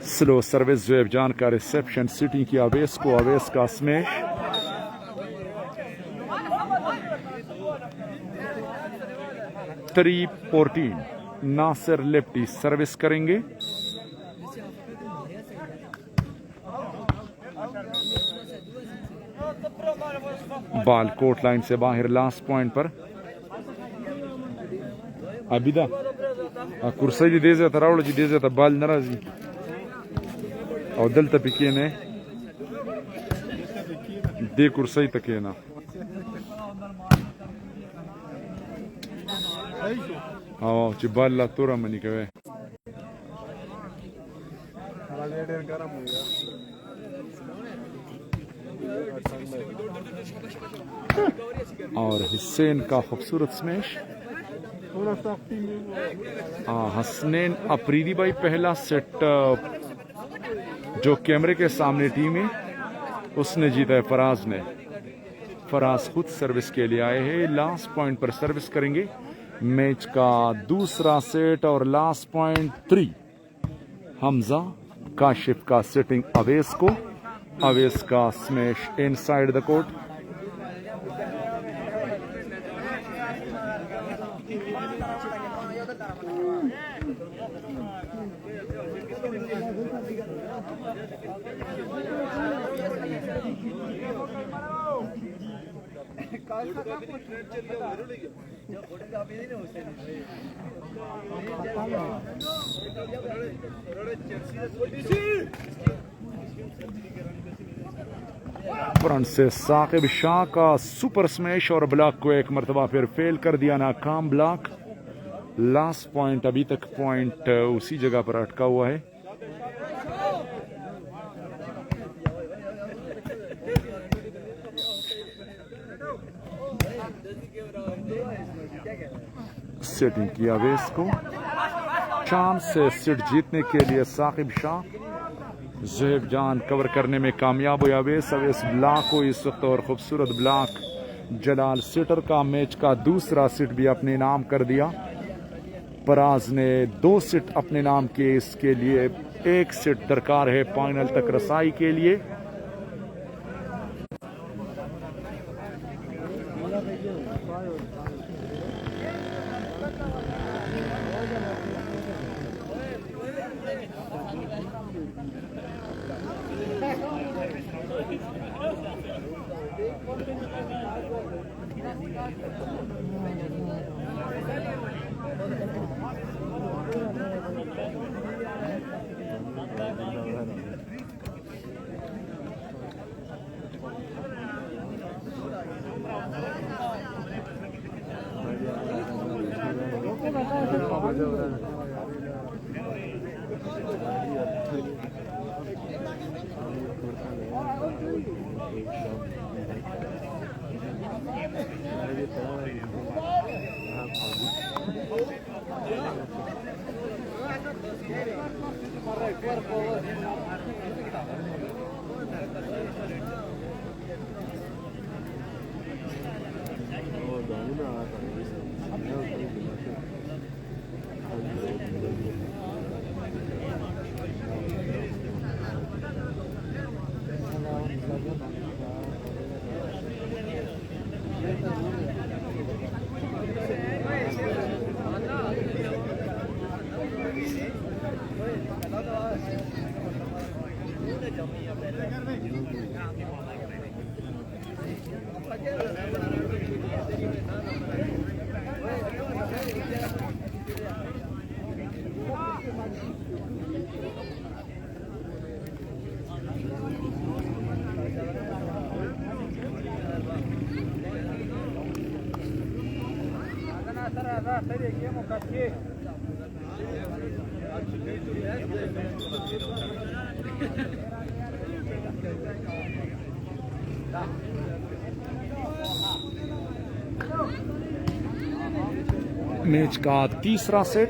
Slow service Zuhaib Jan का रिसेप्शन सिटी की अवेस को, अवेस का smash. Three 14 Nasir lefty service करेंगे। बॉल कोर्ट लाइन से बाहर लास्ट पॉइंट पर। अबिदा कुर्सी जी देजे तरावल जी देजे त बाल नाराजी और दल तपिके ने दे कुर्सी तके ना हाँ ची बाल ला तोरा मनी कवे और हुसैन का खूबसूरत स्मैश। हसनैन अफरीदी भाई पहला सेट जो कैमरे के सामने टीम है उसने जीता है फराज ने। फराज खुद सर्विस के लिए आए हैं, लास्ट पॉइंट पर सर्विस करेंगे। मैच का दूसरा सेट और लास्ट पॉइंट 3। हमजा काशिफ का सेटिंग अवेस को, अवेस का smash inside the court. Front से साकिब शाह का सुपर स्मैश और ब्लॉक को एक मरतबा फिर फेल कर दिया, नाकाम ब्लॉक। लास्ट पॉइंट अभी तक पॉइंट उसी जगह पर अटका हुआ है। सेटिंग किया वेस को, चांस से सिट जीतने के लिए साकिब शाह। ज़ुहैब जान कवर करने में कामयाब हुआ। अवेस ब्लॉक को इस वक्त और खूबसूरत ब्लॉक। जलाल सिटर का मैच का दूसरा सिट भी अपने नाम कर दिया। पराज ने 2 सिट अपने नाम किए, इसके लिए 1 सिट दरकार है फाइनल तक रसाई के लिए। मैच का तीसरा सेट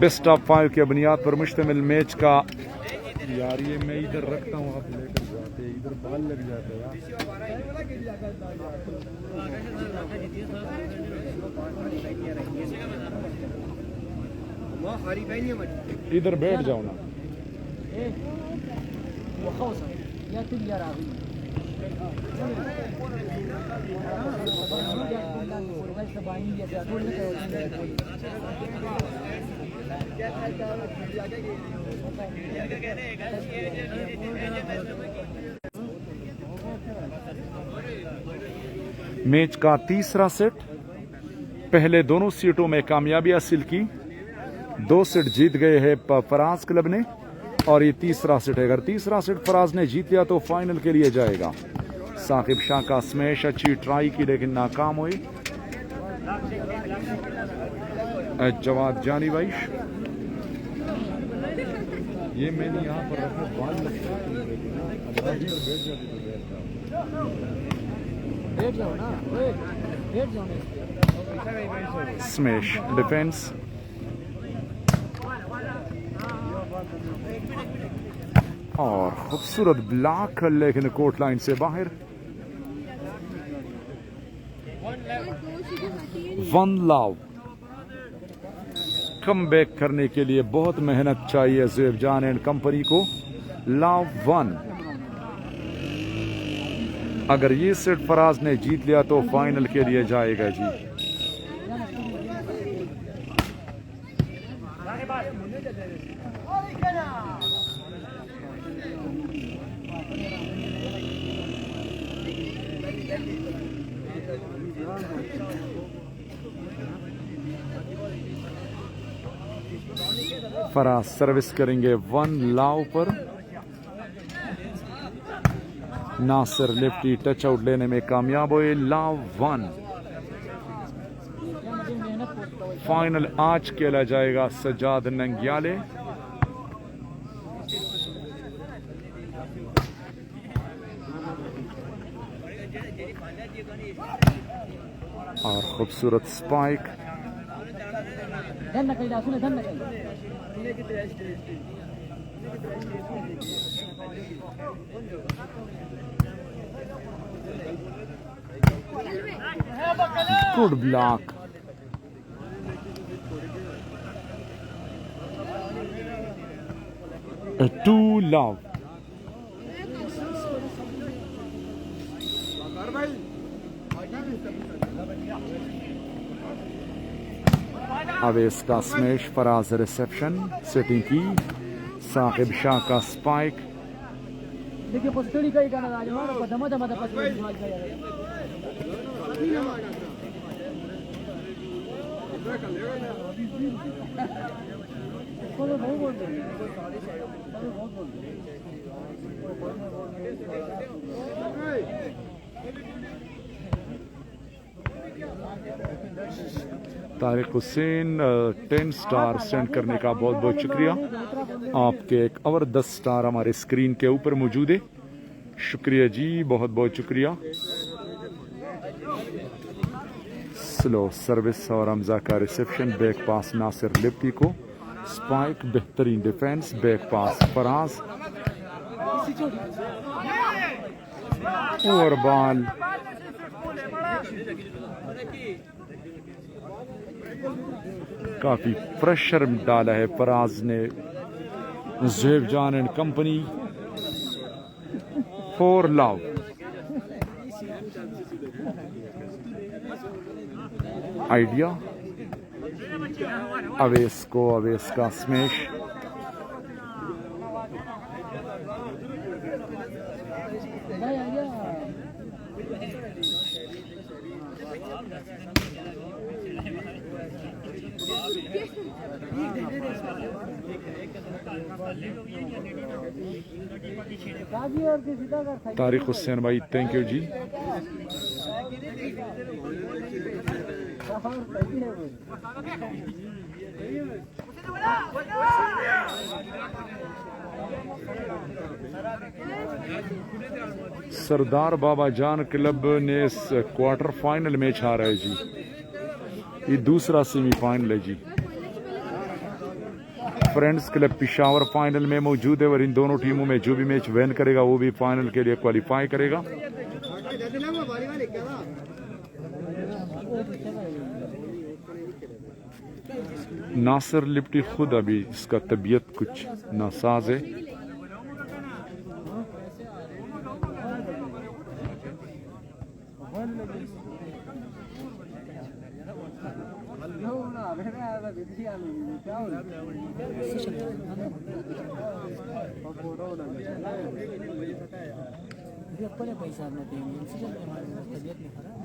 बेस्ट ऑफ 5 के बुनियाद पर मुश्तमिल मैच का यार ये मैं इधर रखता हूँ आप लेकर जाते इधर बाल लग जाते यार इधर बैठ जाओ ना मैच का तीसरा सेट पहले दोनों सीटों में कामयाबी हासिल की 2 सेट जीत गए हैं फराज क्लब ने और ये तीसरा सेट है। अगर तीसरा सेट फराज ने जीत लिया तो फाइनल के लिए जाएगा। साकिब शाह का स्मैश अच्छी ट्राई की लेकिन नाकाम हुई। जवाद जानी वैश ये मैंने यहाँ पर रखा बाल स्मैश डिफेंस और खूबसूरत ब्लॉक लेकिन कोर्ट लाइन से बाहर। 1 लव कम बैक करने के लिए बहुत मेहनत चाहिए ज़ेब जान एंड कंपनी को। लव 1 अगर ये सेट फराज ने जीत लिया तो फाइनल के लिए जाएगा जी। फराज सर्विस करेंगे 1 लव पर। नासिर लेफ्टी टच आउट लेने में कामयाब हुए। लव 1 फाइनल आज खेला जाएगा सजाद नंगियाले। और खूबसूरत spike good block. A 2 love अवेस का स्मैश, फराज रिसेप्शन, सेटिंग की, साकिब शाह का स्पाइक, देखिए पस्तड़ी का ही गाना आज हमारा पदमा दमा द पस्तड़ी समाज का यार बोलो बहुत बोलते हैं बहुत बोलते हैं तारिक हुसैन 10 स्टार सेंड करने का बहुत बहुत शुक्रिया। आपके एक और 10 स्टार हमारे स्क्रीन के ऊपर मौजूद है। शुक्रिया जी, बहुत बहुत शुक्रिया। स्लो सर्विस और हमजा का रिसेप्शन, बैक पास नासिर लिप्टी को, स्पाइक, बेहतरीन डिफेंस, बैक पास फराज और बॉल काफी प्रेशर डाला है फराज ने। ज़ुहैब जान एंड कंपनी 4 लव। आइडिया अवेस को, अवेस का स्मैश, तारिक हुसैन भाई थैंक यू जी। सरदार बाबा जान क्लब ने इस क्वार्टर फाइनल मैच हारा है जी। ये दूसरा सेमीफाइनल है जी। फ्रेंड्स क्लब पिशावर फाइनल में मौजूद है और इन दोनों टीमों में जो भी मैच विन करेगा वो भी फाइनल के लिए क्वालिफाई करेगा। नासिर लिप्टी खुद अभी इसका तबीयत कुछ नासाज है। पैसा न देंगे तबीयत नहीं खराब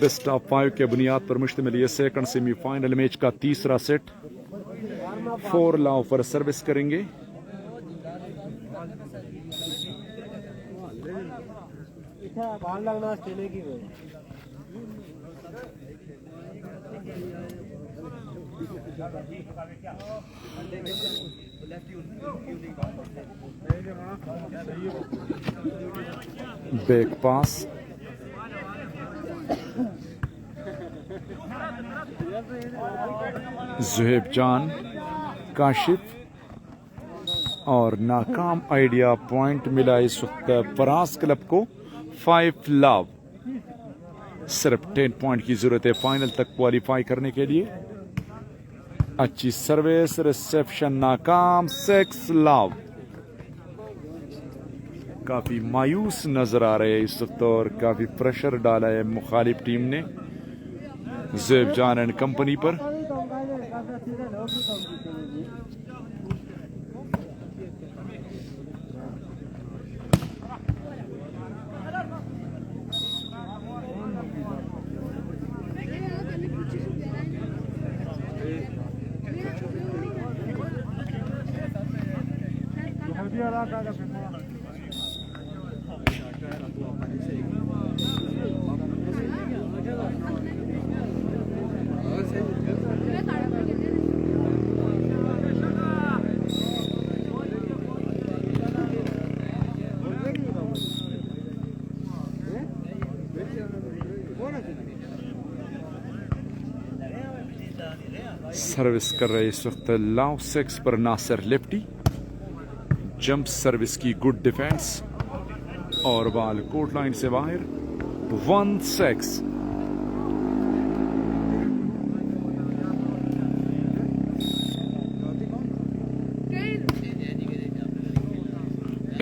बेस्ट ऑफ 5 के बुनियाद पर मुश्तमिल ये सेकंड सेमीफाइनल मैच का तीसरा सेट 4 लव पर सर्विस करेंगे। बैक पास, ज़ुहैब जान, काशिफ और नाकाम आइडिया। पॉइंट मिला इस वक्त फराज क्लब को 5 लव। सिर्फ 10 पॉइंट की जरूरत है फाइनल तक क्वालिफाई करने के लिए। अच्छी सर्विस, रिसेप्शन नाकाम, 6 लव। काफी मायूस नजर आ रहे हैं इस वक्त और काफी प्रेशर डाला है मुखालिफ टीम ने ज़ुहैब जान एंड कंपनी पर। सर्विस कर रहे इस वक्त लाउ 6 पर नासिर लिफ्टी। जंप सर्विस की गुड डिफेंस और बॉल कोर्ट लाइन से बाहर 1-6।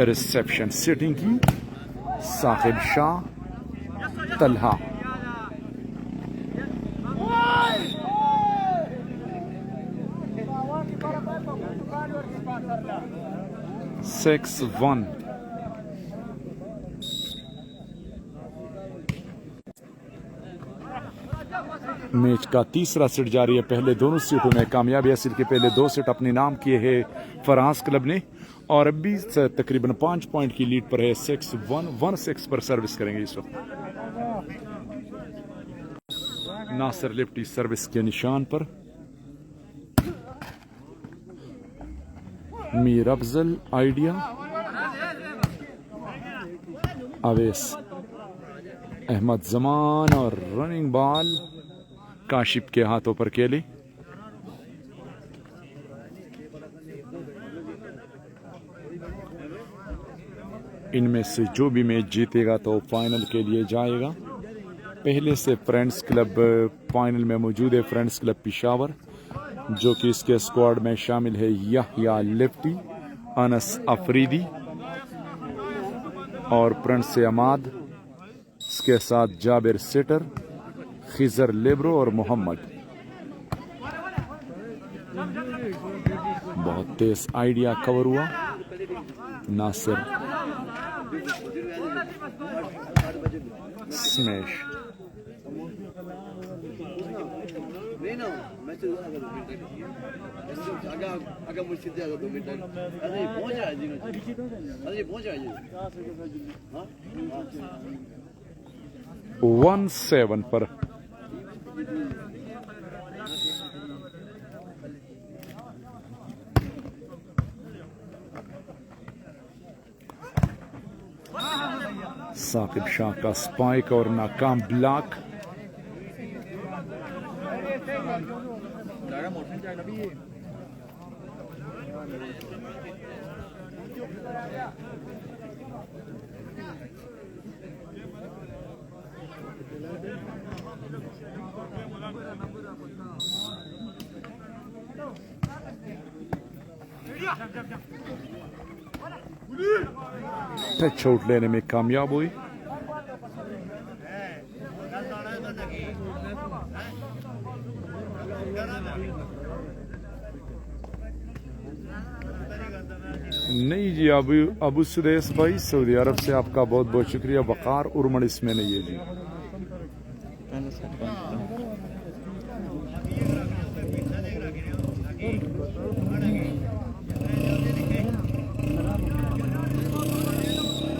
रिसेप्शन सिटिंग की साकिब शाह तलहा। सिक्स 1। मैच का तीसरा सेट जारी है। पहले दोनों सेटों में कामयाबी हासिल की। पहले 2 सेट अपने नाम किए हैं फराज क्लब ने और अभी तकरीबन 5 पॉइंट की लीड पर है। 6-1 1-6 पर सर्विस करेंगे इस वक्त। नासिर लिफ्टी सर्विस के निशान पर। मीर अफजल आइडिया। अवेस अहमद जमान और रनिंग बॉल काशिफ के हाथों पर केले। इनमें से जो भी मैच जीतेगा तो फाइनल के लिए जाएगा। पहले से फ्रेंड्स क्लब फाइनल में मौजूद है। फ्रेंड्स क्लब पिशावर जो कि इसके स्क्वाड में शामिल है यहया लिफ्टी, अनस अफरीदी और प्रिंस अमाद। इसके साथ जाबिर सेटर, खिजर लेब्रो और मोहम्मद। बहुत तेज आइडिया कवर हुआ। नासिर स्मैश। वन 7 पर साकिब शाह का स्पाइक और नाकाम ब्लॉक। टच आउट लेने में कामयाब हुई। नहीं जी, अबू सुदेश भाई सऊदी अरब से आपका बहुत बहुत शुक्रिया। वकार उर्मन इसमें नहीं है जी।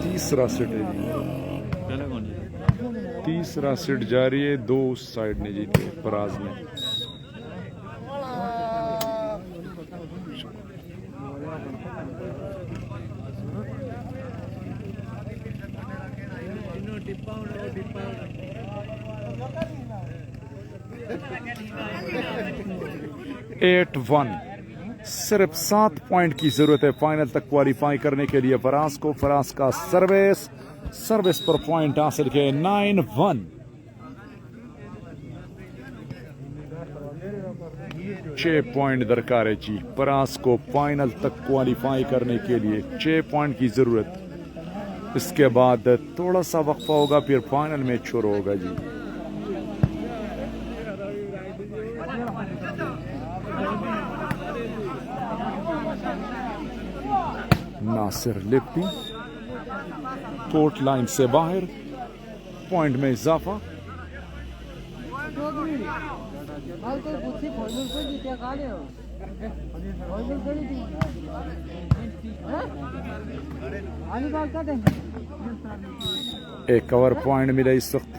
तीसरा सेट है जी। तीसरा सेट जारी है। 2 उस साइड ने जीते फराज ने। एट 1। सिर्फ 7 पॉइंट की जरूरत है फाइनल तक क्वालिफाई करने के लिए फराज को। फराज का सर्विस पर पॉइंट हासिल किए 9-1। 6 पॉइंट दरकार है जी फराज को फाइनल तक क्वालिफाई करने के लिए। 6 पॉइंट की जरूरत। इसके बाद थोड़ा सा वक्फा होगा, फिर फाइनल मैच शुरू होगा जी। नासिर लिफ्टी कोर्ट लाइन से बाहर। पॉइंट में इजाफा। एक कवर पॉइंट मिला इस वक्त।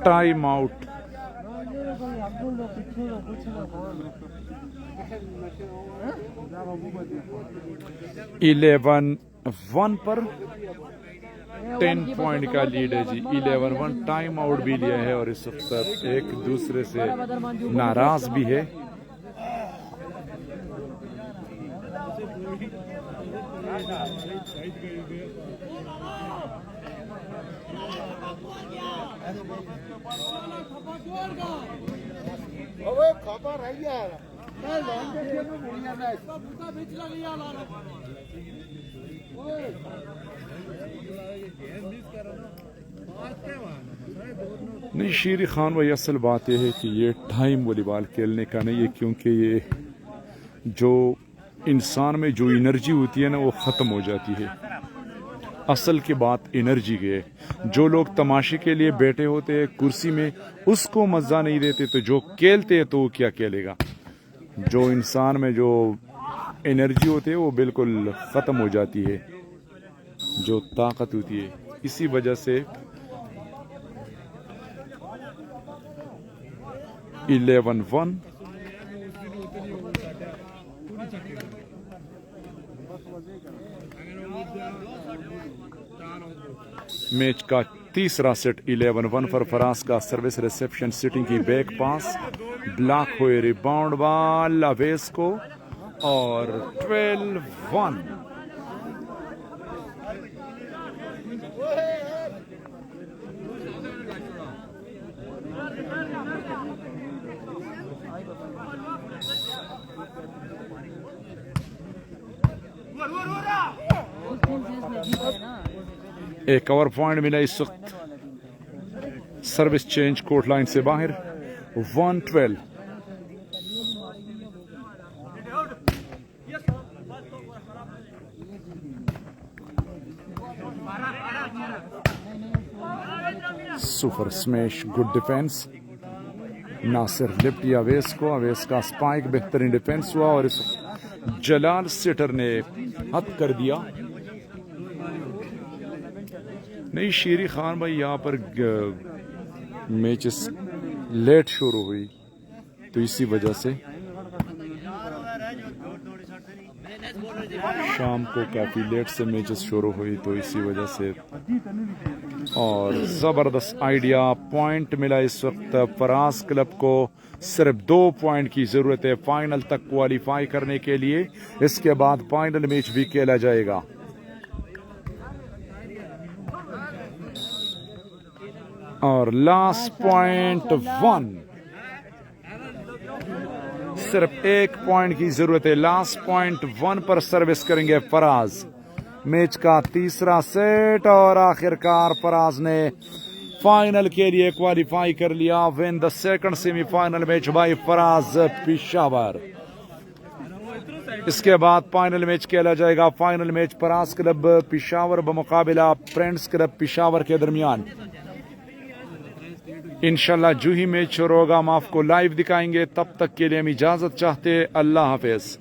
Time out. 11-1 पर 10 पॉइंट का लीड है जी। 11-1 टाइम आउट भी लिया है और इस वक्त एक दूसरे से नाराज भी है। नहीं शीरी खान भाई, असल बात यह है कि ये टाइम वॉलीबॉल खेलने का नहीं है, क्योंकि ये जो इंसान में जो एनर्जी होती है ना वो ख़त्म हो जाती है। असल की बात एनर्जी की है। जो लोग तमाशे के लिए बैठे होते हैं कुर्सी में, उसको मज़ा नहीं देते, तो जो खेलते हैं तो वो क्या खेलेगा। जो इंसान में जो एनर्जी होती है वो बिल्कुल ख़त्म हो जाती है, जो ताकत होती है। इसी वजह से 11-1 मैच का तीसरा सेट 11-1 पर फराज का सर्विस रिसेप्शन सिटिंग की बैक पास ब्लॉक हुए, रिबाउंड बॉल अवेस को और 12-1। एक कवर पॉइंट मिला इस वक्त, सर्विस चेंज कोर्ट लाइन से बाहर। 1-12। Super smash, good defence. Nasir lift Awais को, अवेस का स्पाइक, बेहतरीन डिफेंस हुआ और इस जलाल सेटर ने हद कर दिया। नहीं शीरी खान भाई, यहाँ पर मैचेस लेट शुरू हुई तो इसी वजह से शाम को काफ़ी लेट से मैचेस शुरू हुई, तो इसी वजह से। और ज़बरदस्त आइडिया, पॉइंट मिला इस वक्त फराज क्लब को। सिर्फ 2 पॉइंट की ज़रूरत है फाइनल तक क्वालिफाई करने के लिए। इसके बाद फाइनल मैच भी खेला जाएगा। और लास्ट पॉइंट 1, सिर्फ 1 पॉइंट की जरूरत है। लास्ट पॉइंट 1 पर सर्विस करेंगे फराज। मैच का तीसरा सेट और आखिरकार फराज ने फाइनल के लिए क्वालिफाई कर लिया। Win the second semifinal match by Faraz Peshawar. इसके बाद फाइनल मैच खेला जाएगा। Final match Faraz club Peshawar बमुकाबिला फ्रेंड्स क्लब पेशावर के दरमियान। इंशाल्लाह जो ही मैच शुरू होगा हम आपको लाइव दिखाएंगे। तब तक के लिए हम इजाजत चाहते हैं। अल्लाह हाफिज।